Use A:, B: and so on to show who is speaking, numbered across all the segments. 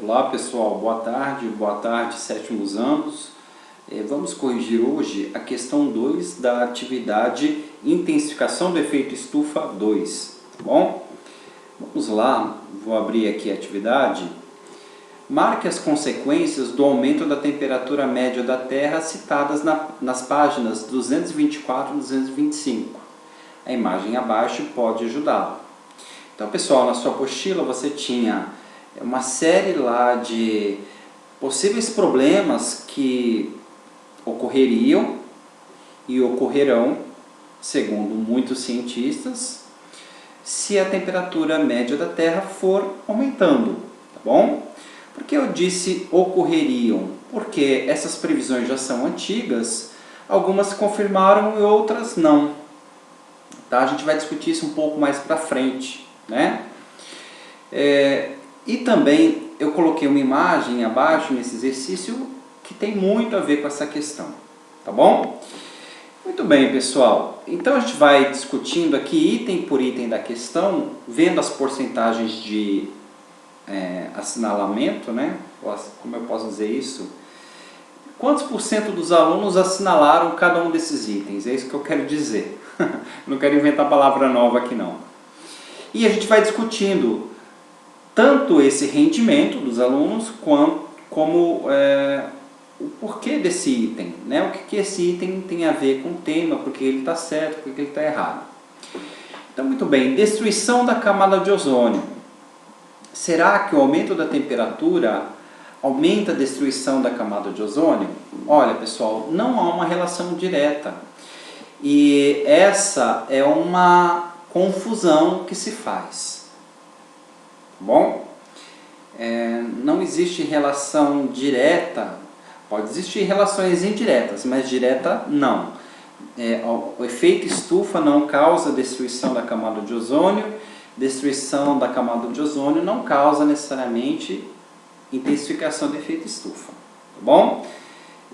A: Olá pessoal, boa tarde, sétimos anos. Vamos corrigir hoje a questão 2 da atividade Intensificação do Efeito Estufa 2, tá bom? Vamos lá, vou abrir aqui a atividade. Marque as consequências do aumento da temperatura média da Terra citadas nas páginas 224 e 225. A imagem abaixo pode ajudá-lo. Então pessoal, na sua apostila você tinha uma série lá de possíveis problemas que ocorreriam e ocorrerão, segundo muitos cientistas, se a temperatura média da Terra for aumentando, tá bom? Por que eu disse ocorreriam? Porque essas previsões já são antigas, algumas se confirmaram e outras não. Tá? A gente vai discutir isso um pouco mais para frente, né? E também eu coloquei uma imagem abaixo nesse exercício que tem muito a ver com essa questão, tá bom? Muito bem, pessoal. Então a gente vai discutindo aqui item por item da questão, vendo as porcentagens de assinalamento, né? Como eu posso dizer isso? Quantos por cento dos alunos assinalaram cada um desses itens? É isso que eu quero dizer. Não quero inventar palavra nova aqui não. E a gente vai discutindo tanto esse rendimento dos alunos, como o porquê desse item, né? O que esse item tem a ver com o tema, porque ele está certo, porque ele está errado. Então, muito bem, destruição da camada de ozônio. Será que o aumento da temperatura aumenta a destruição da camada de ozônio? Olha, pessoal, não há uma relação direta. E essa é uma confusão que se faz. Bom, não existe relação direta, pode existir relações indiretas, mas direta não. O efeito estufa não causa destruição da camada de ozônio, destruição da camada de ozônio não causa necessariamente intensificação do efeito estufa, tá bom?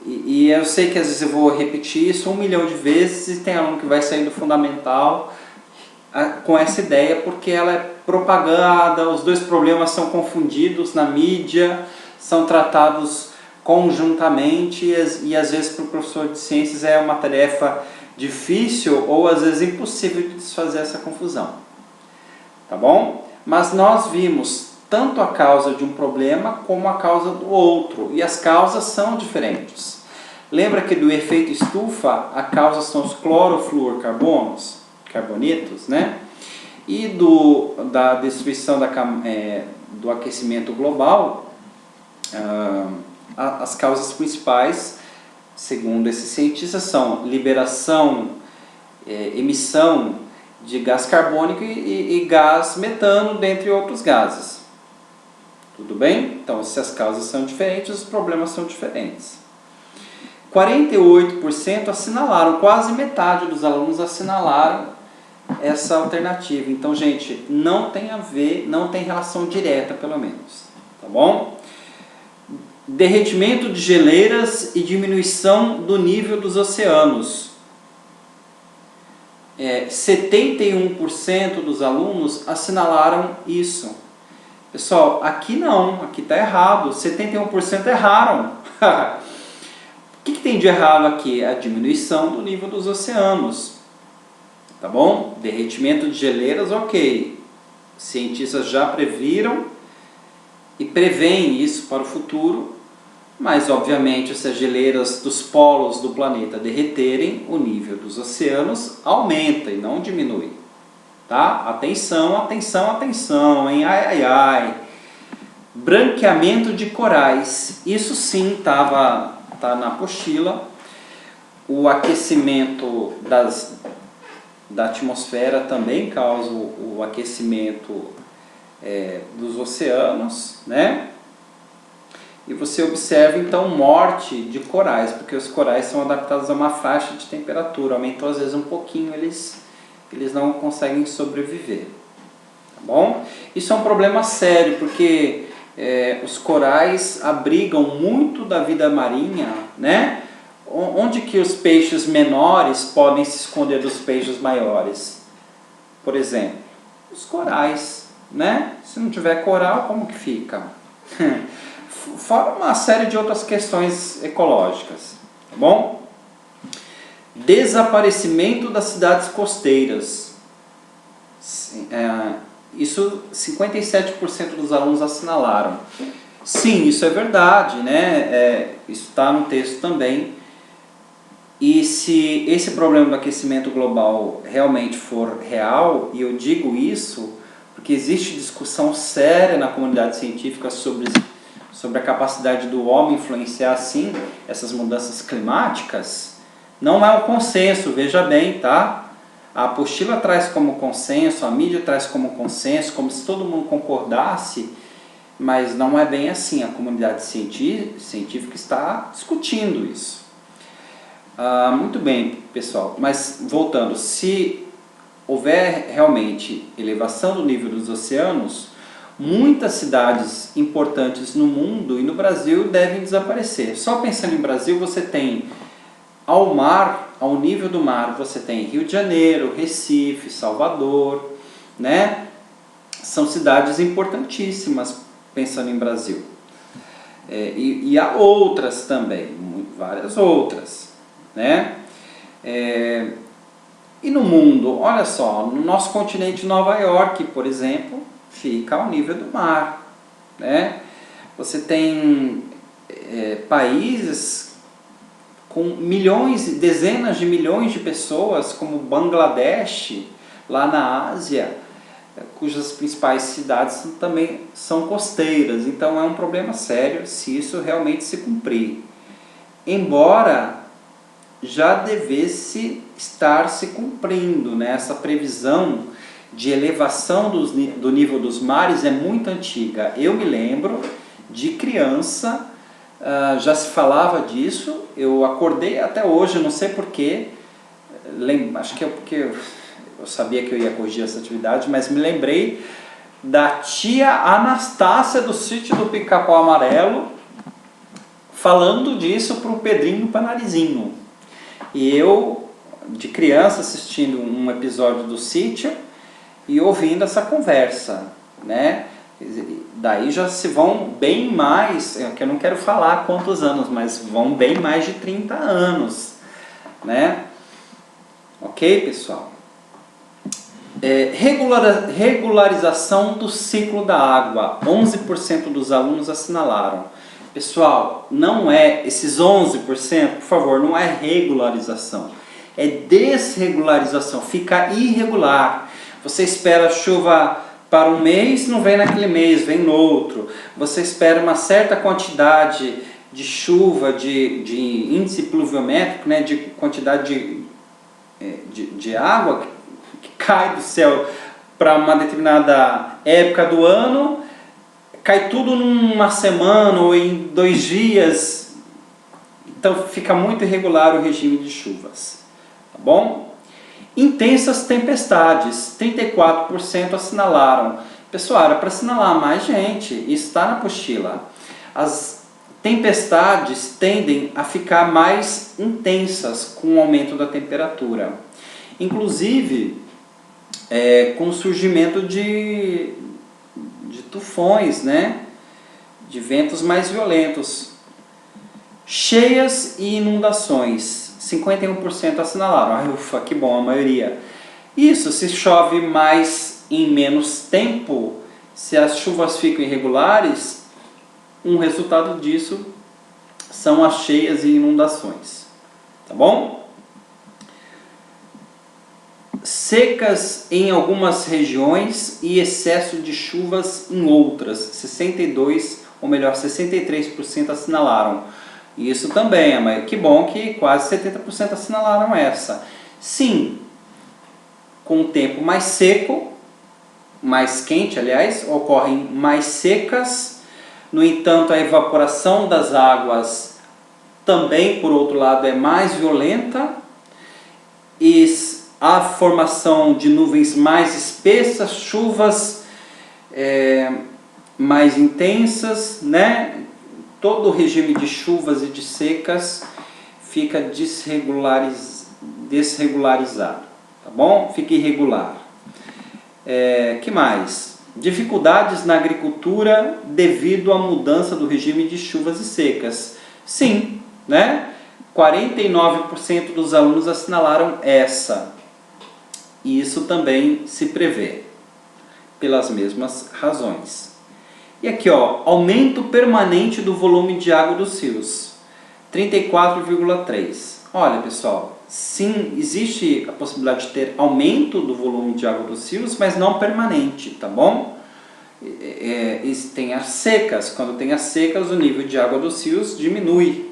A: E eu sei que às vezes eu vou repetir isso 1 milhão de vezes e tem aluno que vai sair do fundamental com essa ideia porque ela é propaganda, os dois problemas são confundidos na mídia, são tratados conjuntamente e às vezes para o professor de ciências é uma tarefa difícil ou às vezes impossível de desfazer essa confusão. Tá bom? Mas nós vimos tanto a causa de um problema como a causa do outro e as causas são diferentes. Lembra que do efeito estufa a causa são os clorofluorcarbonos, carbonitos, né? E da destruição do aquecimento global, as causas principais, segundo esses cientistas, são liberação, emissão de gás carbônico e gás metano, dentre outros gases. Tudo bem? Então, se as causas são diferentes, os problemas são diferentes. 48% assinalaram, quase metade dos alunos assinalaram essa alternativa. Então, gente, não tem a ver, não tem relação direta, pelo menos. Tá bom? Derretimento de geleiras e diminuição do nível dos oceanos. 71% dos alunos assinalaram isso. Pessoal, aqui não, aqui está errado. 71% erraram. O que tem de errado aqui? A diminuição do nível dos oceanos. Tá bom? Derretimento de geleiras, ok. Cientistas já previram e preveem isso para o futuro, mas obviamente se as geleiras dos polos do planeta derreterem, o nível dos oceanos aumenta e não diminui. Tá? Atenção, atenção, atenção, hein? Ai, ai, ai. Branqueamento de corais. Isso sim tá na apostila. O aquecimento da atmosfera também causa o aquecimento dos oceanos, né? E você observa então morte de corais, porque os corais são adaptados a uma faixa de temperatura. Aumentou às vezes um pouquinho, eles não conseguem sobreviver. Tá bom? Isso é um problema sério, porque os corais abrigam muito da vida marinha, né? Onde que os peixes menores podem se esconder dos peixes maiores? Por exemplo, os corais, né? Se não tiver coral, como que fica? Fora uma série de outras questões ecológicas, tá bom? Desaparecimento das cidades costeiras. Isso 57% dos alunos assinalaram. Sim, isso é verdade, né? Isso está no texto também. E se esse problema do aquecimento global realmente for real, e eu digo isso porque existe discussão séria na comunidade científica sobre a capacidade do homem influenciar, sim, essas mudanças climáticas, não é um consenso, veja bem, tá? A apostila traz como consenso, a mídia traz como consenso, como se todo mundo concordasse, mas não é bem assim. A comunidade científica está discutindo isso. Muito bem, pessoal, mas voltando, se houver realmente elevação do nível dos oceanos, muitas cidades importantes no mundo e no Brasil devem desaparecer. Só pensando em Brasil, você tem ao mar, ao nível do mar, você tem Rio de Janeiro, Recife, Salvador, né? São cidades importantíssimas pensando em Brasil. E há outras também, várias outras, né? E no mundo, olha só, no nosso continente, Nova York, por exemplo, fica ao nível do mar, né? Você tem países com milhões, dezenas de milhões de pessoas, como Bangladesh, lá na Ásia, cujas principais cidades também são costeiras. Então é um problema sério se isso realmente se cumprir. Embora já devesse estar se cumprindo, né? Essa previsão de elevação do nível dos mares é muito antiga. Eu me lembro de criança, já se falava disso. Eu acordei até hoje, não sei porquê, acho que é porque eu sabia que eu ia corrigir essa atividade, mas me lembrei da tia Anastácia do sítio do Pica-Pau Amarelo falando disso para o Pedrinho Panarizinho. E eu, de criança, assistindo um episódio do sítio e ouvindo essa conversa, né? Daí já se vão bem mais, que eu não quero falar quantos anos, mas vão bem mais de 30 anos, né? Ok, pessoal? Regularização do ciclo da água. 11% dos alunos assinalaram. Pessoal, não é esses 11%, por favor, não é regularização. É desregularização, fica irregular. Você espera chuva para um mês, não vem naquele mês, vem no outro. Você espera uma certa quantidade de chuva, de índice pluviométrico, né, de quantidade de água que cai do céu para uma determinada época do ano, cai tudo numa semana ou em 2 dias, então fica muito irregular o regime de chuvas, tá bom? Intensas tempestades, 34% assinalaram. Pessoal, era para assinalar mais gente, isso está na apostila. As tempestades tendem a ficar mais intensas com o aumento da temperatura. Inclusive, com o surgimento de tufões, né? De ventos mais violentos. Cheias e inundações, 51% assinalaram. Ufa, que bom, a maioria. Isso, se chove mais em menos tempo, se as chuvas ficam irregulares, um resultado disso são as cheias e inundações. Tá bom? Secas em algumas regiões e excesso de chuvas em outras. 63% assinalaram. Isso também, mas que bom que quase 70% assinalaram essa. Sim, com o tempo mais seco, mais quente, aliás, ocorrem mais secas. No entanto, a evaporação das águas também, por outro lado, é mais violenta. E a formação de nuvens mais espessas, chuvas mais intensas, né? Todo o regime de chuvas e de secas fica desregularizado, tá bom? Fica irregular. Que mais? Dificuldades na agricultura devido à mudança do regime de chuvas e secas. Sim, né? 49% dos alunos assinalaram essa. E isso também se prevê, pelas mesmas razões. E aqui, ó, aumento permanente do volume de água dos rios, 34,3%. Olha, pessoal, sim, existe a possibilidade de ter aumento do volume de água dos rios, mas não permanente, tá bom? Tem as secas. Quando tem as secas, o nível de água dos rios diminui.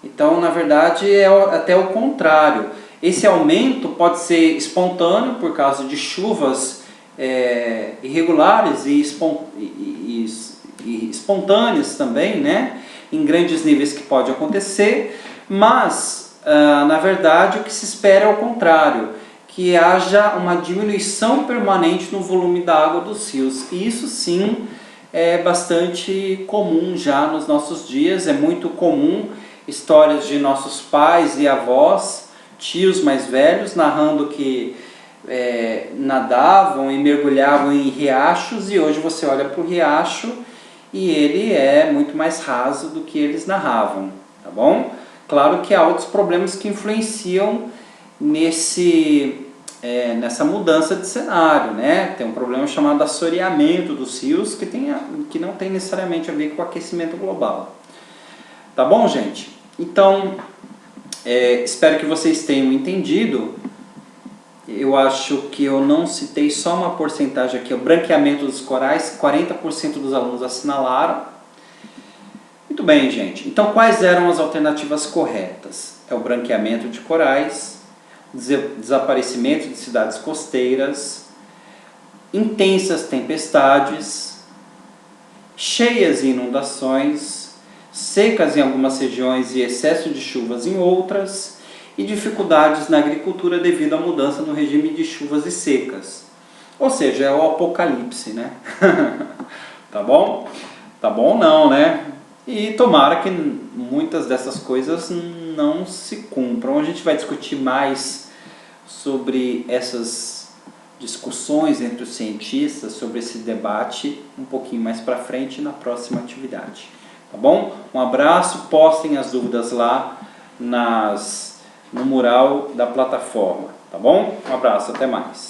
A: Então, na verdade, é até o contrário. Esse aumento pode ser espontâneo por causa de chuvas irregulares e espontâneas também, né? Em grandes níveis que pode acontecer, mas, na verdade, o que se espera é o contrário, que haja uma diminuição permanente no volume da água dos rios. E isso sim é bastante comum já nos nossos dias, é muito comum histórias de nossos pais e avós, tios mais velhos, narrando que nadavam e mergulhavam em riachos, e hoje você olha para o riacho e ele é muito mais raso do que eles narravam, tá bom? Claro que há outros problemas que influenciam nessa mudança de cenário, né? Tem um problema chamado assoreamento dos rios que não tem necessariamente a ver com o aquecimento global. Tá bom, gente? Então, espero que vocês tenham entendido. Eu acho que eu não citei só uma porcentagem aqui, o branqueamento dos corais, 40% dos alunos assinalaram. Muito bem, gente. Então, quais eram as alternativas corretas? É o branqueamento de corais, desaparecimento de cidades costeiras, intensas tempestades, cheias e inundações, secas em algumas regiões e excesso de chuvas em outras, e dificuldades na agricultura devido à mudança no regime de chuvas e secas. Ou seja, é o apocalipse, né? Tá bom? Tá bom não, né? E tomara que muitas dessas coisas não se cumpram. A gente vai discutir mais sobre essas discussões entre os cientistas, sobre esse debate um pouquinho mais para frente na próxima atividade. Tá bom? Um abraço, postem as dúvidas lá no mural da plataforma, tá bom? Um abraço, até mais.